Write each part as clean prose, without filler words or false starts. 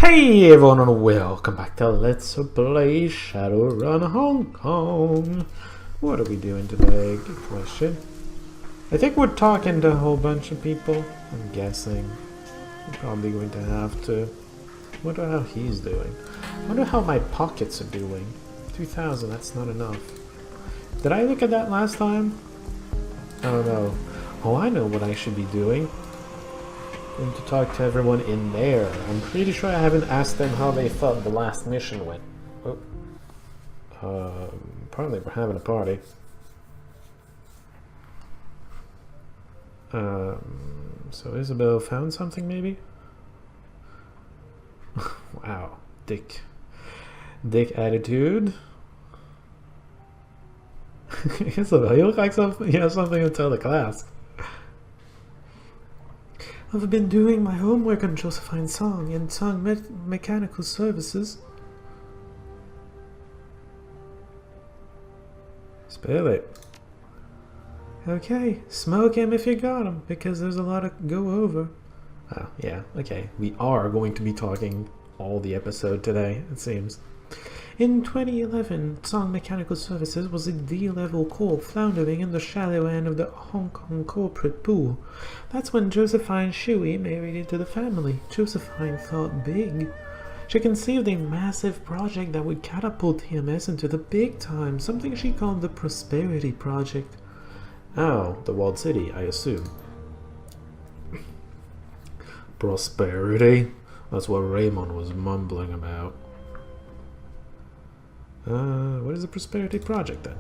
Hey everyone and welcome back to Let's Play Shadowrun Hong Kong. What are we doing today? Good question. I think we're talking to a whole bunch of people. I'm guessing. We're probably going to have to. Wonder how he's doing. Wonder how my pockets are doing. 2,000, that's not enough. Did I look at that last time? I don't know. Oh, I know what I should be doing. Going to talk to everyone in there. I'm pretty sure I haven't asked them how they thought the last mission went. Oh. Apparently we're having a party. So Isabel found something maybe? Wow. Dick attitude. Isabel, you look like you have something to tell the class. I've been doing my homework on Josephine's song and song mechanical services. Spill it. Okay, smoke him if you got him, because there's a lot to go over. Oh, yeah, okay. We are going to be talking all the episode today, it seems. In 2011, Song Mechanical Services was a D-level corp floundering in the shallow end of the Hong Kong corporate pool. That's when Josephine Shui married into the family. Josephine thought big. She conceived a massive project that would catapult TMS into the big time, something she called the Prosperity Project. Oh, the walled city, I assume. Prosperity? That's what Raymond was mumbling about. What is the Prosperity Project then?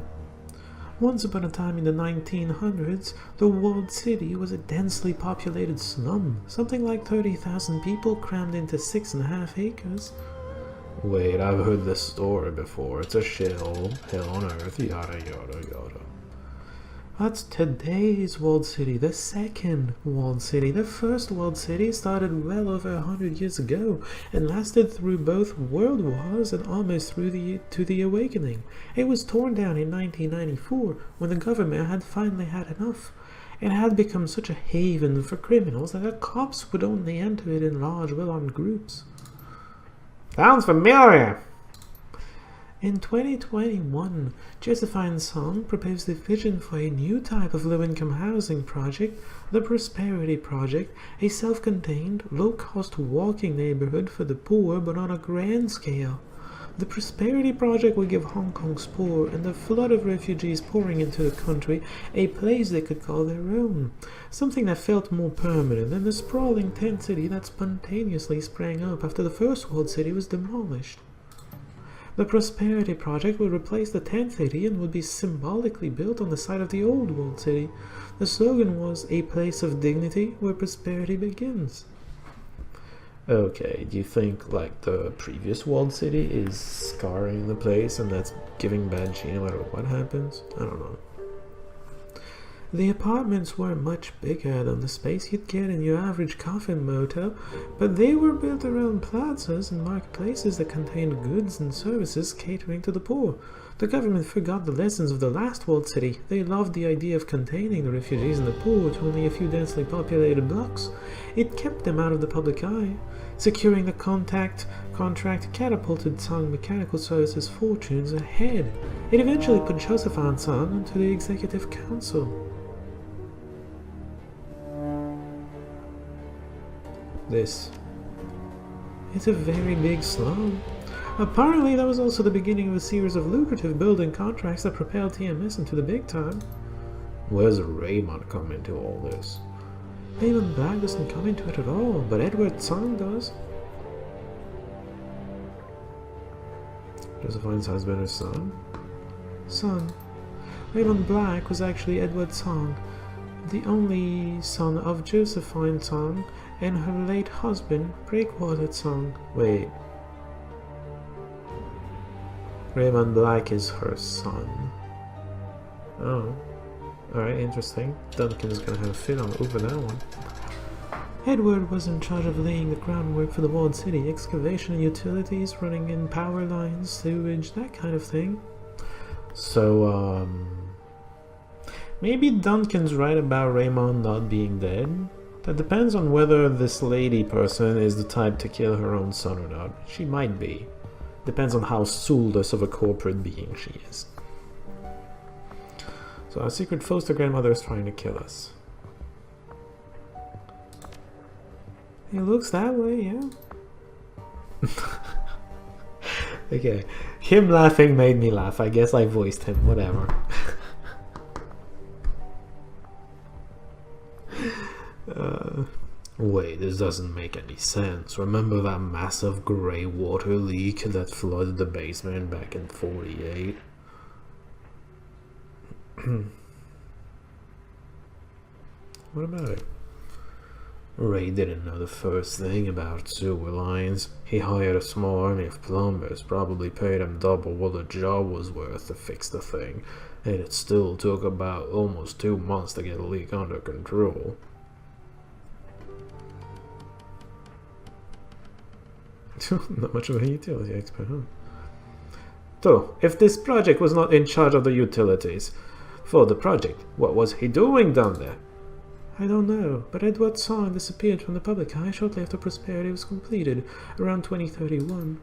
Once upon a time in the 1900s, the walled city was a densely populated slum, something like 30,000 people crammed into 6.5 acres. Wait, I've heard this story before. It's a shithole, hell on earth, yada yada yada. That's today's walled city, the second walled city. The first walled city started well over 100 years ago and lasted through both world wars and almost through to the Awakening. It was torn down in 1994 when the government had finally had enough. It had become such a haven for criminals that the cops would only enter it in large, well-armed groups. Sounds familiar! In 2021, Josephine Song proposed a vision for a new type of low-income housing project, the Prosperity Project, a self-contained, low-cost walking neighborhood for the poor but on a grand scale. The Prosperity Project would give Hong Kong's poor and the flood of refugees pouring into the country a place they could call their own, something that felt more permanent than the sprawling tent city that spontaneously sprang up after the first walled city was demolished. The Prosperity Project would replace the tent city and would be symbolically built on the site of the old walled city. The slogan was, "A place of dignity where prosperity begins." Okay, do you think like the previous walled city is scarring the place and that's giving bad chi no matter what happens? I don't know. The apartments were much bigger than the space you'd get in your average coffin motel, but they were built around plazas and marketplaces that contained goods and services catering to the poor. The government forgot the lessons of the last walled city. They loved the idea of containing the refugees and the poor to only a few densely populated blocks. It kept them out of the public eye. Securing the contract catapulted Song Mechanical Services' fortunes ahead. It eventually put Josephine Song onto the executive council. It's a very big slum. Apparently that was also the beginning of a series of lucrative building contracts that propelled TMS into the big time. Where's Raymond come into all this? Raymond Black doesn't come into it at all, but Edward Song does. Josephine's husband or son? Son. Raymond Black was actually Edward Song, the only son of Josephine Song and her late husband, Breakwater Song. Wait. Raymond Black is her son. Oh. Alright, interesting. Duncan's gonna have a fit on over that one. Edward was in charge of laying the groundwork for the walled city, excavation and utilities, running in power lines, sewage, that kind of thing. So, maybe Duncan's right about Raymond not being dead. That depends on whether this lady person is the type to kill her own son or not. She might be. Depends on how soulless of a corporate being she is. So our secret foster grandmother is trying to kill us. It looks that way, yeah. Okay. Him laughing made me laugh. I guess I voiced him. Whatever. Wait, this doesn't make any sense. Remember that massive grey water leak that flooded the basement back in 48? What about it? Ray didn't know the first thing about sewer lines. He hired a small army of plumbers, probably paid him double what the job was worth to fix the thing, and it still took about almost 2 months to get the leak under control. Not much of a utility expert, huh? So, if this project was not in charge of the utilities for the project, what was he doing down there? I don't know, but Edward's song disappeared from the public eye shortly after Prosperity was completed, around 2031.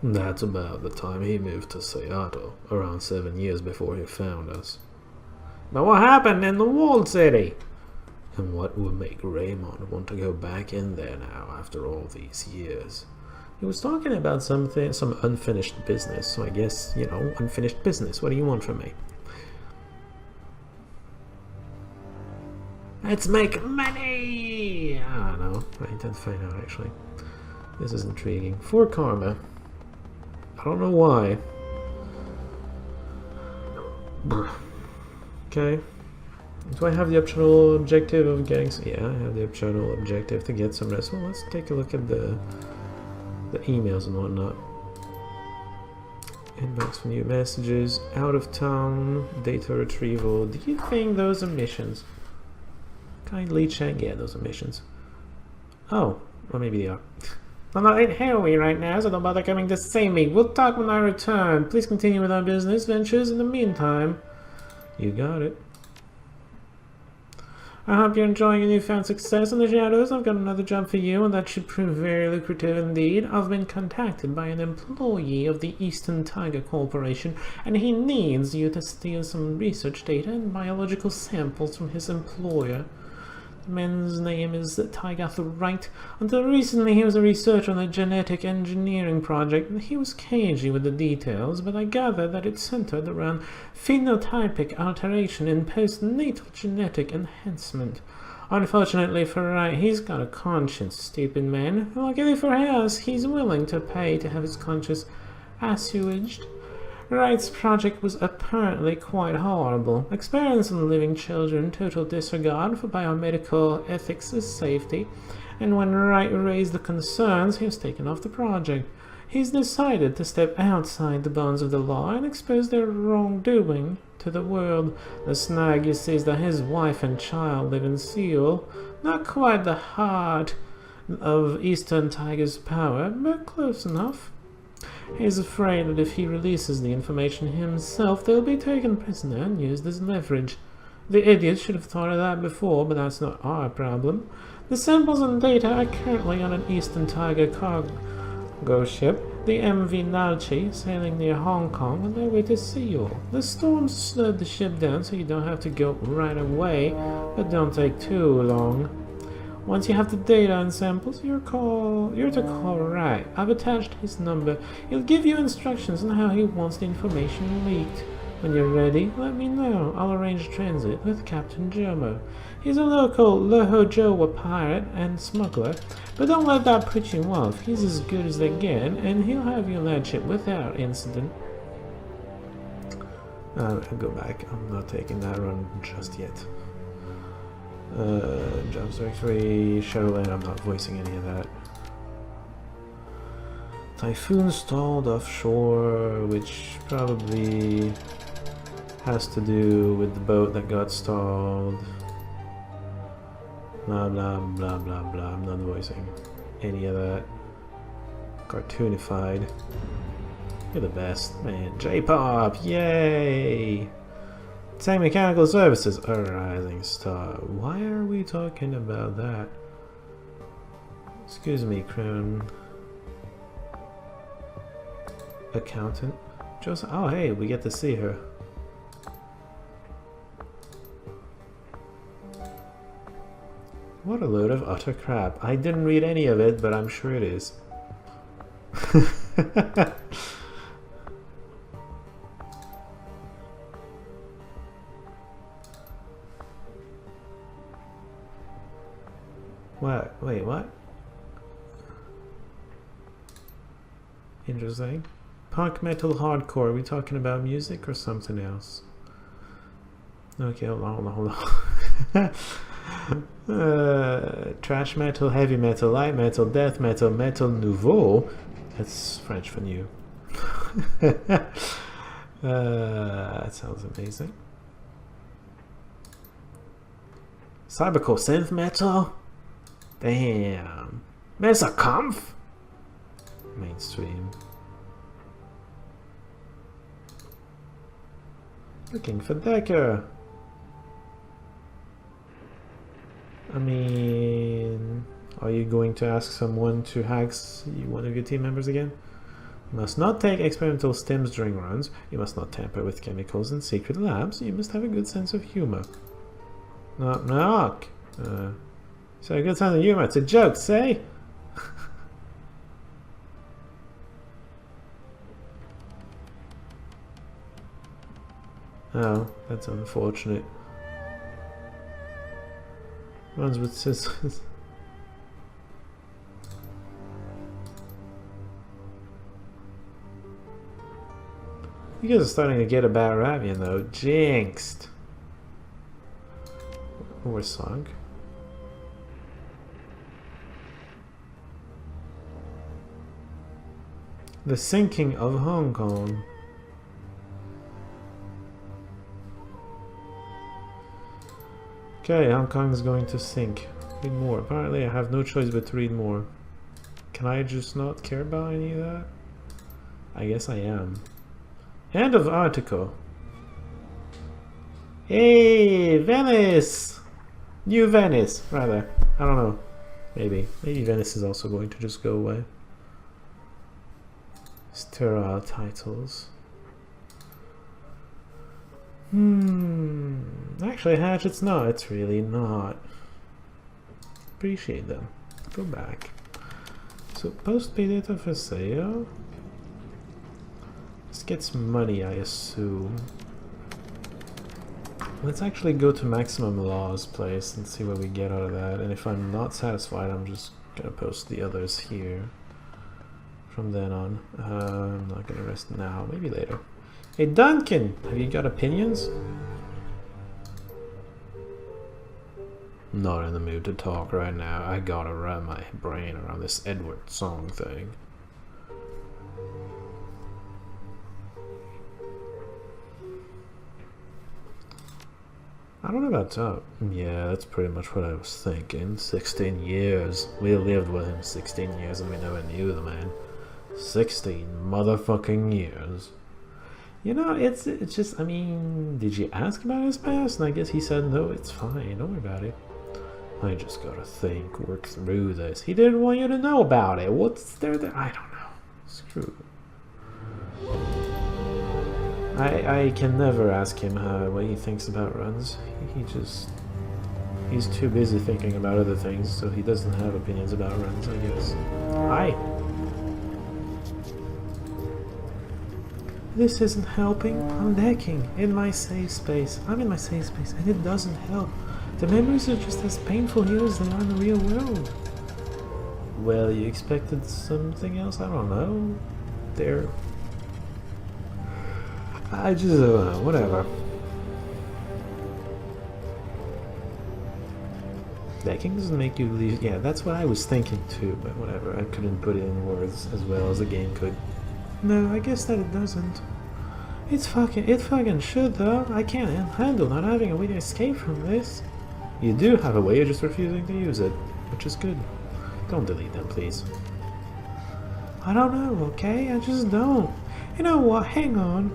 That's about the time he moved to Seattle, around 7 years before he found us. But what happened in the walled city? And what would make Raymond want to go back in there now after all these years? He was talking about some unfinished business, so I guess, you know, unfinished business. What do you want from me? Let's make money! I don't know. I intend to find out, actually. This is intriguing. For karma. I don't know why. Okay. Do I have the optional objective of getting... Yeah, I have the optional objective to get some rest. Well, let's take a look at the emails and whatnot. Inbox for new messages. Out of town. Data retrieval. Do you think those are missions? Kindly check. Yeah, those are missions. Oh. Well, maybe they are. I'm not in Harroway right now, so don't bother coming to see me. We'll talk when I return. Please continue with our business ventures in the meantime. You got it. I hope you're enjoying your newfound success in the shadows. I've got another job for you, and that should prove very lucrative indeed. I've been contacted by an employee of the Eastern Tiger Corporation, and he needs you to steal some research data and biological samples from his employer. The man's name is Tygath Wright. Until recently, he was a researcher on a genetic engineering project, and he was cagey with the details, but I gather that it centered around phenotypic alteration in postnatal genetic enhancement. Unfortunately for Wright, he's got a conscience, stupid man. Luckily for us, he's willing to pay to have his conscience assuaged. Wright's project was apparently quite horrible. Experience on living children, total disregard for biomedical ethics and safety, and when Wright raised the concerns, he was taken off the project. He's decided to step outside the bounds of the law and expose their wrongdoing to the world. The snag, you see, is that his wife and child live in Seoul. Not quite the heart of Eastern Tiger's power, but close enough. He's afraid that if he releases the information himself, they'll be taken prisoner and used as leverage. The idiots should have thought of that before, but that's not our problem. The samples and data are currently on an Eastern Tiger cargo ship, the MV Nalchi, sailing near Hong Kong on their way to Seoul. The storm slowed the ship down so you don't have to go right away, but don't take too long. Once you have the data and samples, you're to call Wright. I've attached his number. He'll give you instructions on how he wants the information leaked. When you're ready, let me know. I'll arrange transit with Captain Jomo. He's a local Lohojowa pirate and smuggler, but don't let that put you off. He's as good as they get, and he'll have you land ship without incident. I'll go back. I'm not taking that run just yet. Jobs Directory, Shadowrun, I'm not voicing any of that. Typhoon stalled offshore, which probably has to do with the boat that got stalled. Blah blah blah blah blah. I'm not voicing any of that. Cartoonified. You're the best, man. J-pop, yay! Same mechanical services. A rising star. Why are we talking about that? Excuse me, Crown. Accountant. Joseph. Oh, hey, we get to see her. What a load of utter crap. I didn't read any of it, but I'm sure it is. What? Wait, what? Interesting. Punk metal hardcore. Are we talking about music or something else? Okay, hold on. Trash metal, heavy metal, light metal, death metal, metal nouveau. That's French for new. That sounds amazing. Cybercore synth metal? Damn. Mesa Kampf? Mainstream. Looking for Decker. I mean, are you going to ask someone to hack one of your team members again? You must not take experimental stims during runs. You must not tamper with chemicals in secret labs. You must have a good sense of humor. Knock knock. So a good sense of humor. It's a joke, say? Oh, that's unfortunate. Runs with scissors. You guys are starting to get a bad rap, you know. Jinxed. Or song. The sinking of Hong Kong. Okay, Hong Kong is going to sink. Read more. Apparently I have no choice but to read more. Can I just not care about any of that? I guess I am. End of article. Hey, Venice! New Venice, rather. I don't know. Maybe. Maybe Venice is also going to just go away. Sterile titles. Actually, Hatch, it's not. It's really not. Appreciate them. Go back. So, post-pay data for sale. This gets money, I assume. Let's actually go to Maximum Law's place and see what we get out of that. And if I'm not satisfied, I'm just gonna post the others here. From then on. I'm not gonna rest now. Maybe later. Hey Duncan! Have you got opinions? Not in the mood to talk right now. I gotta wrap my brain around this Edward song thing. I don't know about top. Yeah, that's pretty much what I was thinking. 16 years. We lived with him 16 years and we never knew the man. 16 motherfucking years. You know, it's just, I mean, did you ask about his past? And I guess he said, no, it's fine, don't worry about it. I just gotta think, work through this. He didn't want you to know about it. What's there that I don't know. Screw it. I can never ask him what he thinks about runs. He's too busy thinking about other things, so he doesn't have opinions about runs, I guess. Hi. This isn't helping. I'm decking in my safe space. I'm in my safe space and it doesn't help. The memories are just as painful here as they are in the real world. Well, you expected something else? I don't know. I just don't know. Whatever. Decking doesn't make you leave. Yeah, that's what I was thinking too, but whatever. I couldn't put it in words as well as the game could. No, I guess that it doesn't. It fucking should though. I can't handle not having a way to escape from this. You do have a way, you're just refusing to use it, which is good. Don't delete them, please. I don't know, okay? I just don't. You know what? Hang on.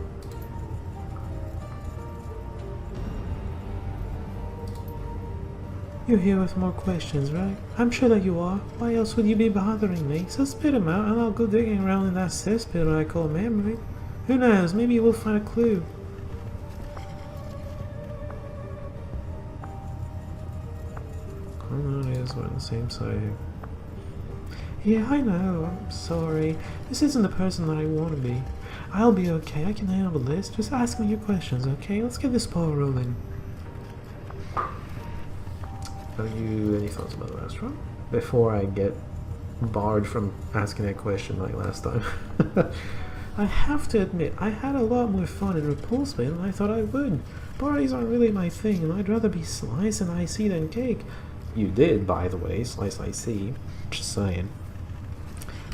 You're here with more questions, right? I'm sure that you are. Why else would you be bothering me? So spit 'em out and I'll go digging around in that cesspit I call memory. Who knows, maybe we'll find a clue. Oh no, it is, we're on the same side here. Yeah, I know, I'm sorry. This isn't the person that I want to be. I'll be okay, I can handle this. Just ask me your questions, okay? Let's get this ball rolling. Have you any thoughts about the restaurant? Before I get barred from asking that question like last time. I have to admit, I had a lot more fun in Repulsement than I thought I would. Parties aren't really my thing, and I'd rather be slice and icy than cake. You did, by the way, slice icy. Just saying.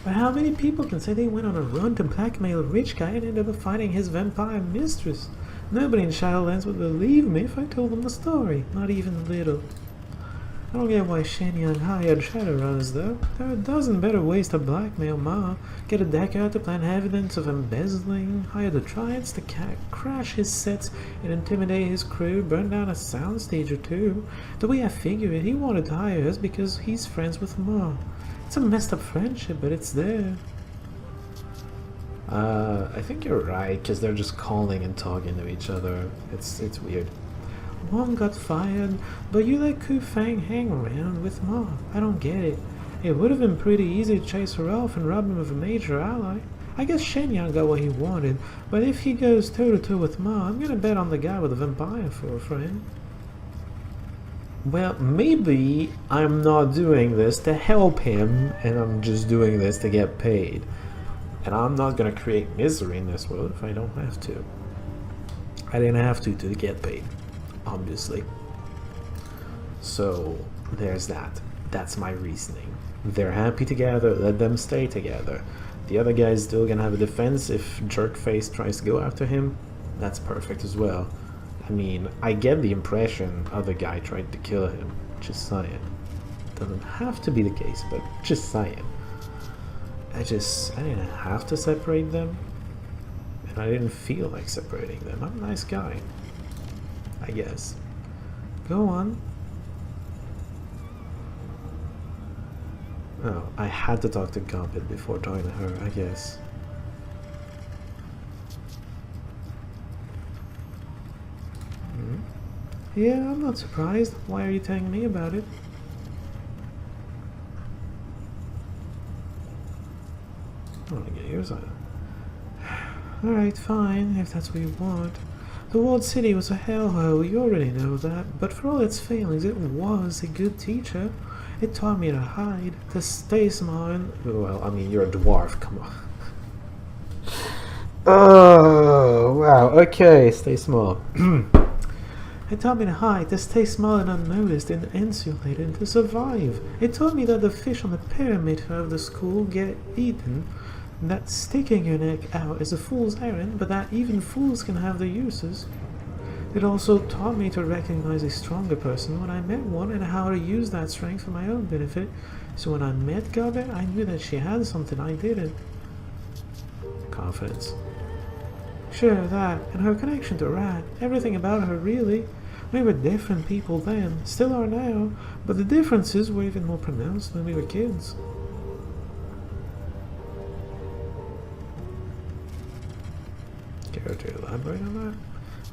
But how many people can say they went on a run to blackmail a rich guy and ended up fighting his vampire mistress? Nobody in Shadowlands would believe me if I told them the story, not even a little. I don't get why Shenyang hired Shadowrunners though. There are a dozen better ways to blackmail Ma. Get a decker to plant evidence of embezzling, hire the Triads to crash his sets and intimidate his crew, burn down a soundstage or two. The way I figure it, he wanted to hire us because he's friends with Ma. It's a messed up friendship, but it's there. I think you're right, because they're just calling and talking to each other. It's weird. One got fired, but you let Ku Fang hang around with Ma. I don't get it. It would have been pretty easy to chase her off and rob him of a major ally. I guess Shenyang got what he wanted, but if he goes toe-to-toe with Ma, I'm gonna bet on the guy with a vampire for a friend. Well, maybe I'm not doing this to help him, and I'm just doing this to get paid. And I'm not gonna create misery in this world if I don't have to. I didn't have to get paid, obviously. So, there's that. That's my reasoning. They're happy together, let them stay together. The other guy's still gonna have a defense if Jerkface tries to go after him. That's perfect as well. I mean, I get the impression other guy tried to kill him. Just saying. Doesn't have to be the case, but just saying. I didn't have to separate them. And I didn't feel like separating them. I'm a nice guy. I guess. Go on. Oh, I had to talk to Gambit before talking to her, I guess. Yeah, I'm not surprised. Why are you telling me about it? I want to get yours on. Alright, fine, if that's what you want. The walled city was a hellhole, you already know that, but for all its failings, it was a good teacher. It taught me to hide, to stay small, and... Well, I mean, you're a dwarf, come on. Oh, wow, okay, stay small. It taught me to hide, to stay small and unnoticed and insulated, and to survive. It taught me that the fish on the pyramid of the school get eaten, that sticking your neck out is a fool's errand, but that even fools can have their uses. It also taught me to recognize a stronger person when I met one and how to use that strength for my own benefit. So when I met Gabby, I knew that she had something I didn't. Confidence. Sure, that, and her connection to Rat, everything about her really. We were different people then, still are now, but the differences were even more pronounced when we were kids. Care to elaborate on that?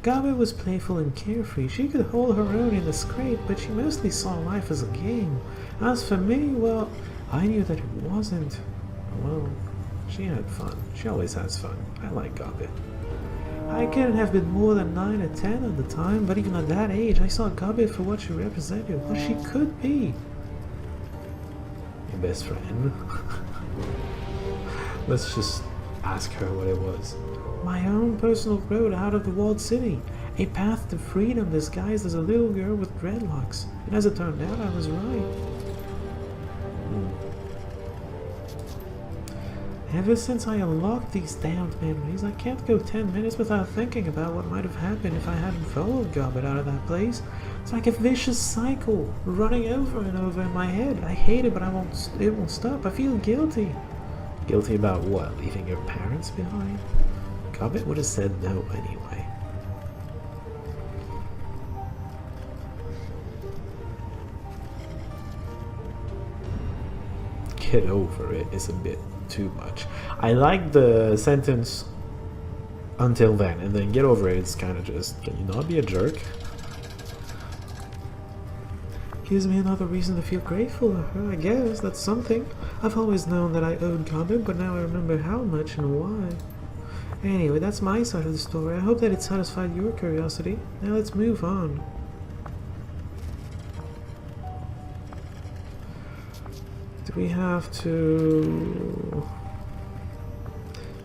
Gabe was playful and carefree. She could hold her own in the scrape, but she mostly saw life as a game. As for me, well, I knew that it wasn't. Well, she had fun. She always has fun. I like Gabe. I couldn't have been more than 9 or 10 at the time, but even at that age, I saw Gabe for what she represented, what she could be. Your best friend. Let's just ask her what it was. My own personal road out of the walled city. A path to freedom disguised as a little girl with dreadlocks. And as it turned out, I was right. Ever since I unlocked these damned memories, I can't go 10 minutes without thinking about what might have happened if I hadn't followed Gobbet out of that place. It's like a vicious cycle, running over and over in my head. I hate it, but it won't stop. I feel guilty. Guilty about what? Leaving your parents behind? Gobbet would have said no anyway. get over it is a bit too much. I like the sentence until then, and then get over it. It's kind of just, can you not be a jerk? Gives me another reason to feel grateful to her, I guess. That's something. I've always known that I owed Duncan, but now I remember how much and why. Anyway, that's my side of the story. I hope that it satisfied your curiosity. Now let's move on. Do we have to...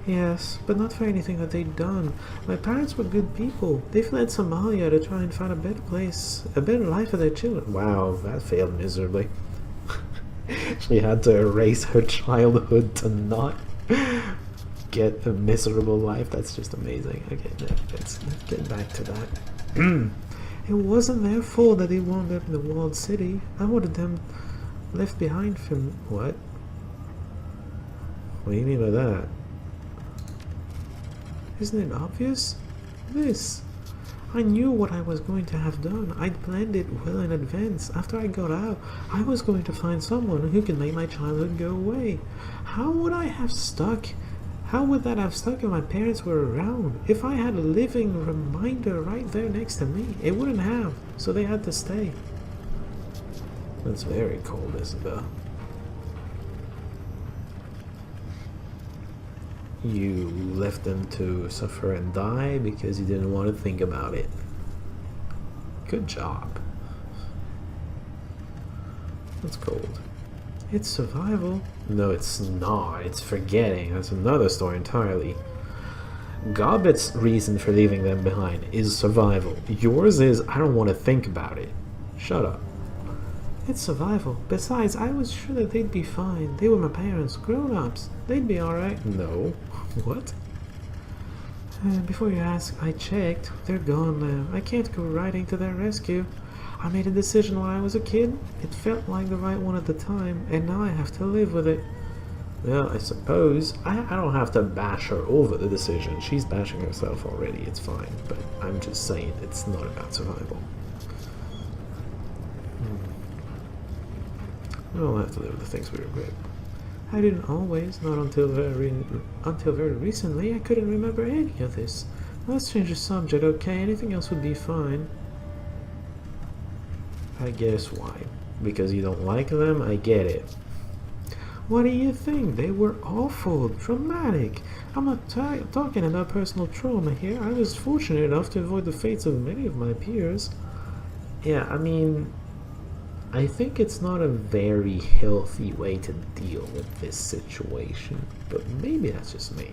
Yes, but not for anything that they'd done. My parents were good people. They fled Somalia to try and find a better place, a better life for their children. Wow, that failed miserably. She had to erase her childhood to not get a miserable life. That's just amazing. Okay, let's get back to that. It wasn't their fault that they wound up in the walled city. I wanted them left behind from... What? What do you mean by that? Isn't it obvious? This. I knew what I was going to have done. I'd planned it well in advance. After I got out, I was going to find someone who could make my childhood go away. How would I have stuck? How would that have stuck if my parents were around? If I had a living reminder right there next to me, it wouldn't have. So they had to stay. That's very cold, Isabel. You left them to suffer and die because you didn't want to think about it. Good job. That's cold. It's survival. No, it's not. It's forgetting. That's another story entirely. Gobbet's reason for leaving them behind is survival. Yours is, I don't want to think about it. Shut up. It's survival. Besides, I was sure that they'd be fine. They were my parents, grown-ups. They'd be alright. No. What? Before you ask, I checked. They're gone now. I can't go riding to their rescue. I made a decision when I was a kid. It felt like the right one at the time, and now I have to live with it. Well, I suppose I don't have to bash her over the decision. She's bashing herself already. It's fine. But I'm just saying it's not about survival. We all have to live with the things we regret. I didn't always, not until very recently. I couldn't remember any of this. Let's change the subject, okay? Anything else would be fine. I guess why? Because you don't like them? I get it. What do you think? They were awful, traumatic. I'm not talking about personal trauma here. I was fortunate enough to avoid the fates of many of my peers. Yeah, I mean... I think it's not a very healthy way to deal with this situation, but maybe that's just me.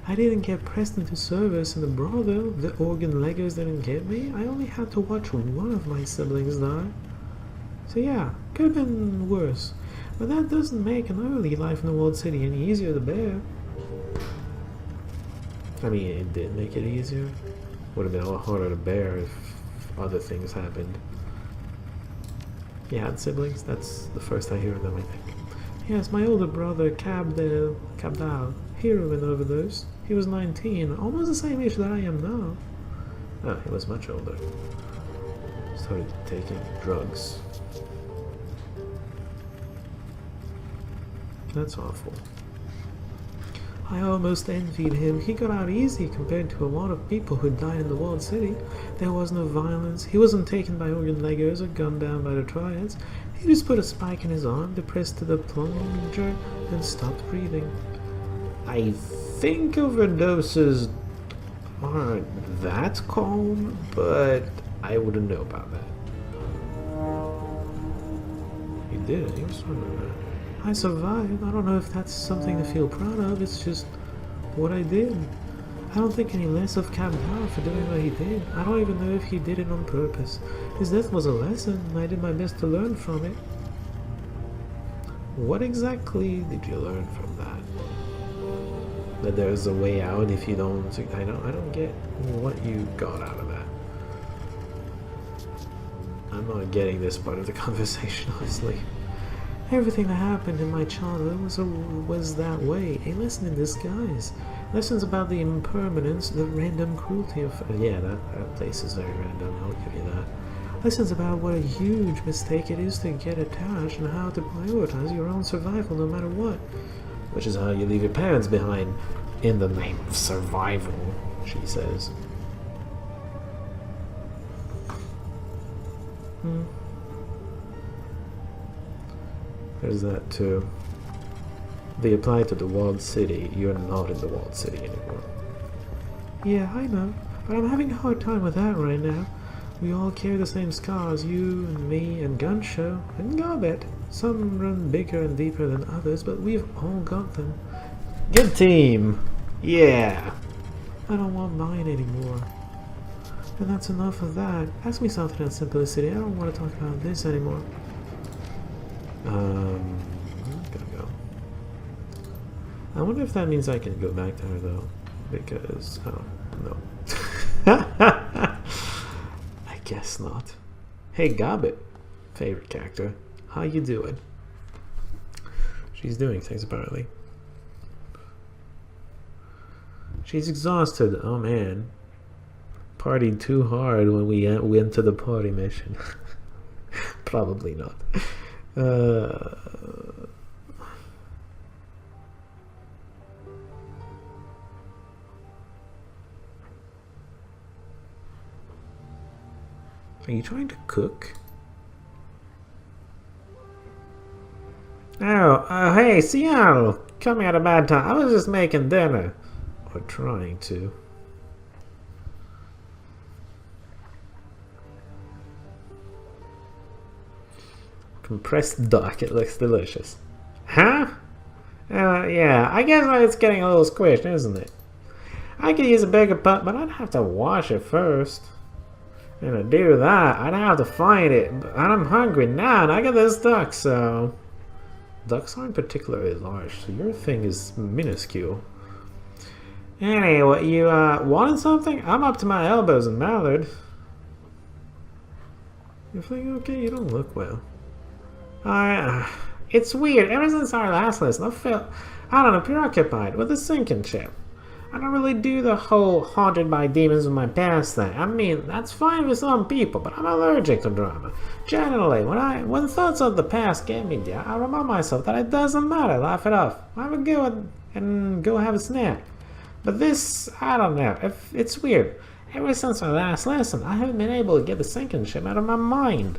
I didn't get pressed into service in the brothel. The organ leggers didn't get me. I only had to watch one of my siblings die. So yeah, could have been worse. But that doesn't make an early life in the walled city any easier to bear. I mean, it did make it easier. Would have been a lot harder to bear if other things happened. You had siblings? That's the first I hear of them, I think. Yes, my older brother, Cabdal, heroin overdose. He was 19, almost the same age that I am now. Oh, he was much older. Started taking drugs. That's awful. I almost envied him. He got out easy compared to a lot of people who died in the walled city. There was no violence. He wasn't taken by organ leggers or gunned down by the triads. He just put a spike in his arm, depressed to the plunger, and stopped breathing. I think overdoses aren't that common, but I wouldn't know about that. He did. He was smart about that. I survived. I don't know if that's something to feel proud of. It's just what I did. I don't think any less of Cabdal for doing what he did. I don't even know if he did it on purpose. His death was a lesson, and I did my best to learn from it. What exactly did you learn from that? That there's a way out if you don't... I don't get what you got out of that. I'm not getting this part of the conversation, honestly. Everything that happened in my childhood was that way, a lesson in disguise. Lessons about the impermanence, the random cruelty of... Yeah, that place is very random, I'll give you that. Lessons about what a huge mistake it is to get attached and how to prioritize your own survival no matter what. Which is how you leave your parents behind in the name of survival, she says. There's that too. They apply to the walled city. You're not in the walled city anymore. Yeah, I know, but I'm having a hard time with that right now. We all carry the same scars, you and me and Gunshow and Garbet. Some run bigger and deeper than others, but we've all got them. Good team! Yeah! I don't want mine anymore. And that's enough of that. Ask me something on Simplicity. I don't want to talk about this anymore. I'm gonna go. I wonder if that means I can go back to her though. Because, oh, no. I guess not. Hey, Gobbit. Favorite character. How you doing? She's doing things apparently. She's exhausted. Oh man. Partied too hard when we went to the party mission. Probably not. Are you trying to cook? Oh, hey, Seattle! Caught me at a bad time. I was just making dinner. Or trying to. Compressed duck, it looks delicious. Huh? Yeah, I guess it's getting a little squished, isn't it? I could use a bigger pot, but I'd have to wash it first. And to do that, I'd have to find it. And I'm hungry now, and I got this duck, so... Ducks aren't particularly large, so your thing is minuscule. Anyway, you wanted something? I'm up to my elbows in mallard. You feeling okay? You don't look well. It's weird. Ever since our last lesson, I felt, I don't know, preoccupied with the sinking ship. I don't really do the whole haunted by demons with my past thing. I mean, that's fine with some people, but I'm allergic to drama. Generally, when thoughts of the past get me down, I remind myself that it doesn't matter, laugh it off. Have a go and go have a snack. But this, I don't know, it's weird. Ever since our last lesson, I haven't been able to get the sinking ship out of my mind.